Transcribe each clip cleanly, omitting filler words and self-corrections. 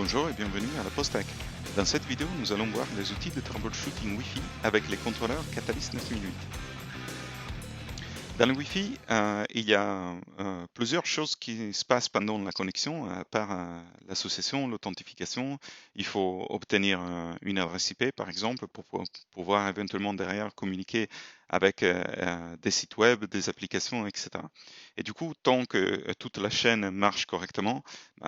Bonjour et bienvenue à la Postec. Dans cette vidéo, nous allons voir les outils de troubleshooting Wi-Fi avec les contrôleurs Catalyst 9008. Dans le Wi-Fi, il y a plusieurs choses qui se passent pendant la connexion, par l'association, l'authentification. Il faut obtenir une adresse IP, par exemple, pour pouvoir éventuellement derrière communiquer avec des sites web, des applications, etc. Et du coup, tant que toute la chaîne marche correctement,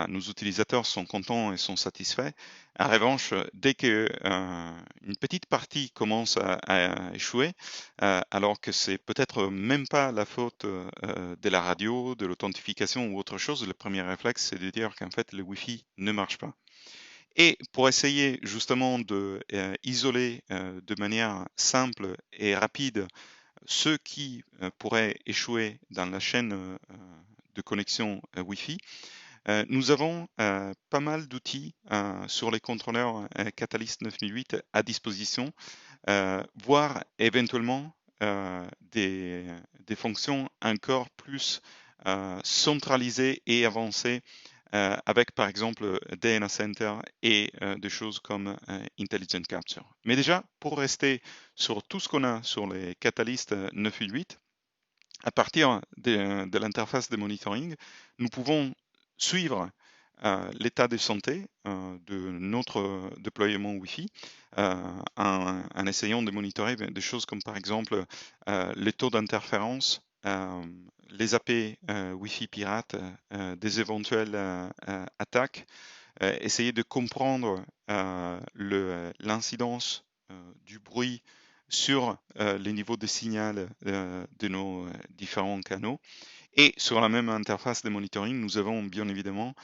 nos utilisateurs sont contents et sont satisfaits. En revanche, dès que une petite partie commence à échouer, alors que c'est peut-être même pas la faute de la radio, de l'authentification ou autre chose, le premier réflexe, c'est de dire qu'en fait, le Wi-Fi ne marche pas. Et pour essayer justement de isoler de manière simple et rapide ceux qui pourraient échouer dans la chaîne de connexion Wi-Fi, nous avons pas mal d'outils sur les contrôleurs Catalyst 9008 à disposition, voire éventuellement des fonctions encore plus centralisées et avancées avec par exemple DNA Center et des choses comme Intelligent Capture. Mais déjà, pour rester sur tout ce qu'on a sur les Catalyst 988, à partir de l'interface de monitoring, nous pouvons suivre l'état de santé de notre déploiement Wi-Fi en essayant de monitorer des choses comme par exemple les taux d'interférence, les AP Wi-Fi pirates, des éventuelles attaques, essayer de comprendre l'incidence du bruit sur les niveaux de signal de nos différents canaux. Et sur la même interface de monitoring, nous avons bien évidemment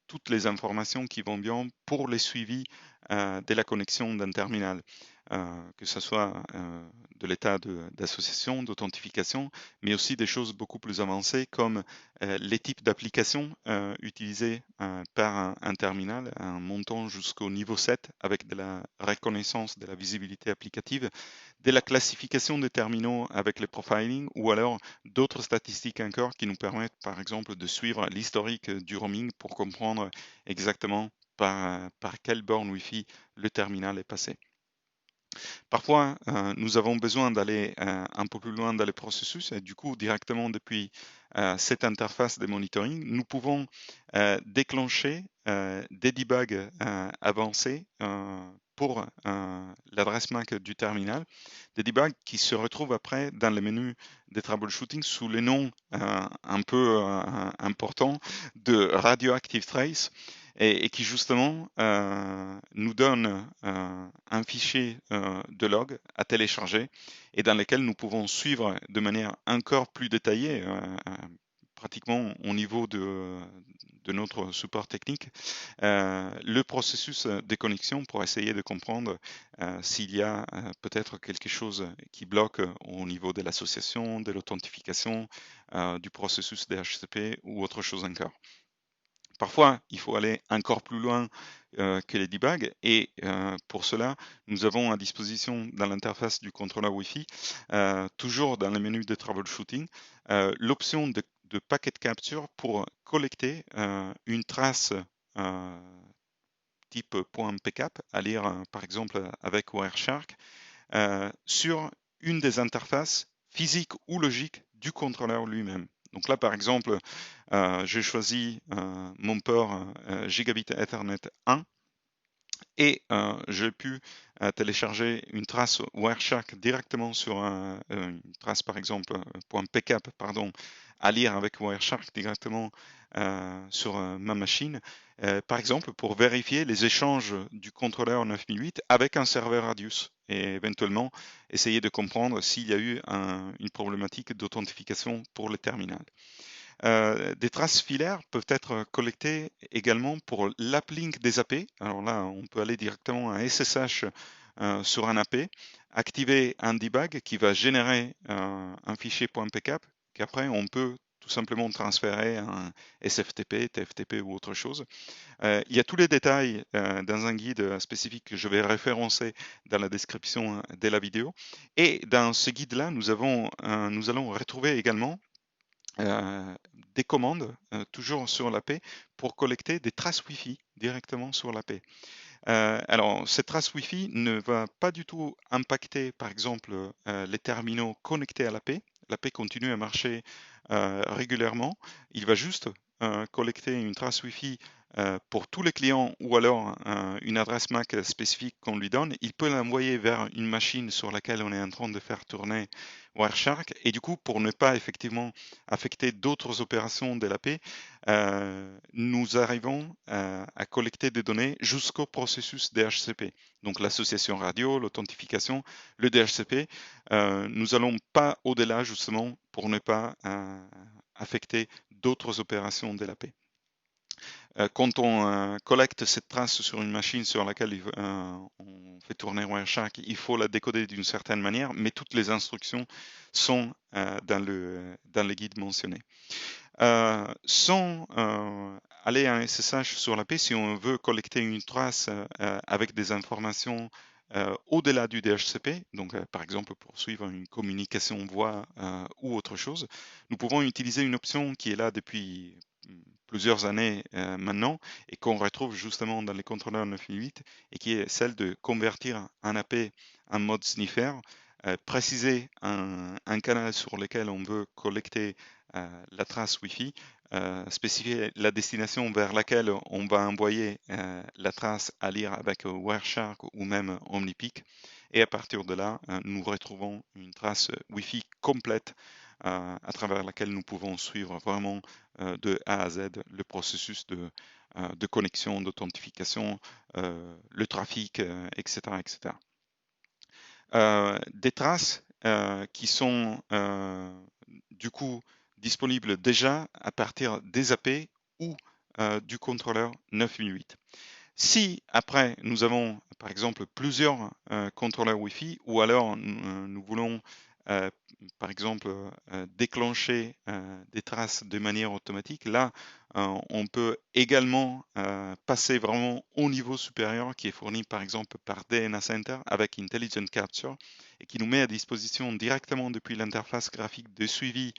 toutes les informations qui vont bien pour les suivis de la connexion d'un terminal, que ce soit de l'état d'association, d'authentification, mais aussi des choses beaucoup plus avancées comme les types d'applications utilisées par un terminal, en montant jusqu'au niveau 7 avec de la reconnaissance de la visibilité applicative, de la classification des terminaux avec le profiling ou alors d'autres statistiques encore qui nous permettent par exemple de suivre l'historique du roaming pour comprendre exactement par quelle borne Wi-Fi le terminal est passé. Parfois, nous avons besoin d'aller un peu plus loin dans le processus et du coup, directement depuis cette interface de monitoring, nous pouvons déclencher des debugs avancés pour l'adresse MAC du terminal, des debugs qui se retrouvent après dans le menu de troubleshooting sous le nom un peu important de Radioactive Trace et qui justement nous donne un fichier de log à télécharger et dans lequel nous pouvons suivre de manière encore plus détaillée, pratiquement au niveau de notre support technique, le processus de connexion pour essayer de comprendre s'il y a peut-être quelque chose qui bloque au niveau de l'association, de l'authentification, du processus DHCP ou autre chose encore. Parfois, il faut aller encore plus loin que les debugs et pour cela, nous avons à disposition dans l'interface du contrôleur Wi-Fi, toujours dans le menu de troubleshooting, l'option de packet capture pour collecter une trace type .pcap à lire par exemple avec Wireshark sur une des interfaces physiques ou logiques du contrôleur lui-même. Donc là, par exemple, j'ai choisi mon port Gigabit Ethernet 1 et j'ai pu télécharger une trace Wireshark directement sur une trace, par exemple, .pcap, pardon, à lire avec Wireshark directement sur ma machine, par exemple pour vérifier les échanges du contrôleur 9008 avec un serveur Radius et éventuellement essayer de comprendre s'il y a eu une problématique d'authentification pour le terminal. Des traces filaires peuvent être collectées également pour l'aplink des AP. Alors là, on peut aller directement à SSH sur un AP, activer un debug qui va générer un fichier .pcap qu'après on peut tout simplement transférer à un SFTP, TFTP ou autre chose. Il y a tous les détails dans un guide spécifique que je vais référencer dans la description de la vidéo. Et dans ce guide-là, nous allons retrouver également des commandes, toujours sur l'AP, pour collecter des traces Wi-Fi directement sur l'AP. Alors, cette trace Wi-Fi ne va pas du tout impacter, par exemple, les terminaux connectés à l'AP. L'AP continue à marcher régulièrement. Il va juste collecter une trace Wi-Fi pour tous les clients ou alors une adresse MAC spécifique qu'on lui donne. Il peut l'envoyer vers une machine sur laquelle on est en train de faire tourner Wireshark. Et du coup, pour ne pas effectivement affecter d'autres opérations de l'AP, nous arrivons à collecter des données jusqu'au processus DHCP. Donc l'association radio, l'authentification, le DHCP. Nous n'allons pas au-delà justement pour ne pas affecter d'autres opérations de l'AP. Quand on collecte cette trace sur une machine sur laquelle on fait tourner Wireshark, il faut la décoder d'une certaine manière, mais toutes les instructions sont dans le guide mentionné. Sans aller à un SSH sur l'AP, si on veut collecter une trace avec des informations au-delà du DHCP, donc par exemple pour suivre une communication voix ou autre chose, nous pouvons utiliser une option qui est là depuis plusieurs années maintenant et qu'on retrouve justement dans les contrôleurs 9008 et qui est celle de convertir un AP en mode sniffer, préciser un canal sur lequel on veut collecter la trace Wi-Fi, spécifier la destination vers laquelle on va envoyer la trace à lire avec Wireshark ou même OmniPeak. Et à partir de là, nous retrouvons une trace Wi-Fi complète à travers laquelle nous pouvons suivre vraiment de A à Z le processus de connexion, d'authentification, le trafic, etc. etc. Des traces qui sont du coup disponibles déjà à partir des AP ou du contrôleur 9008. Si après nous avons par exemple plusieurs contrôleurs Wi-Fi ou alors nous voulons par exemple déclencher des traces de manière automatique, là on peut également passer vraiment au niveau supérieur qui est fourni par exemple par DNA Center avec Intelligent Capture et qui nous met à disposition directement depuis l'interface graphique de suivi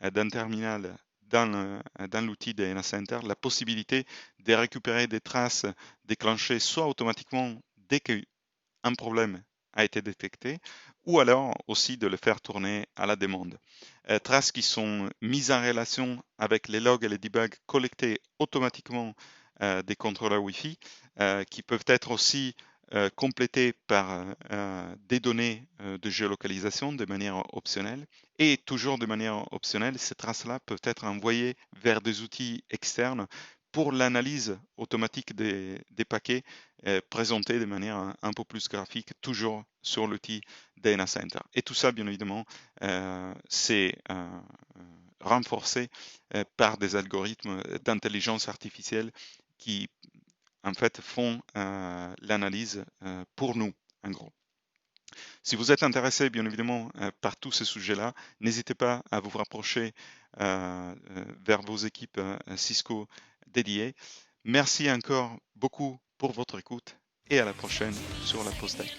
d'un terminal dans l'outil DNA Center la possibilité de récupérer des traces déclenchées soit automatiquement dès qu'un problème a été détecté, ou alors aussi de le faire tourner à la demande. Traces qui sont mises en relation avec les logs et les debugs collectés automatiquement des contrôleurs Wi-Fi, qui peuvent être aussi complétés par des données de géolocalisation de manière optionnelle. Et toujours de manière optionnelle, ces traces-là peuvent être envoyées vers des outils externes pour l'analyse automatique des paquets présentés de manière un peu plus graphique, toujours sur l'outil DNA Center. Et tout ça, bien évidemment, c'est renforcé par des algorithmes d'intelligence artificielle qui, en fait, font l'analyse pour nous, en gros. Si vous êtes intéressé, bien évidemment, par tous ces sujets-là, n'hésitez pas à vous rapprocher vers vos équipes Cisco dédiées. Merci encore beaucoup pour votre écoute et à la prochaine sur la Post Tech.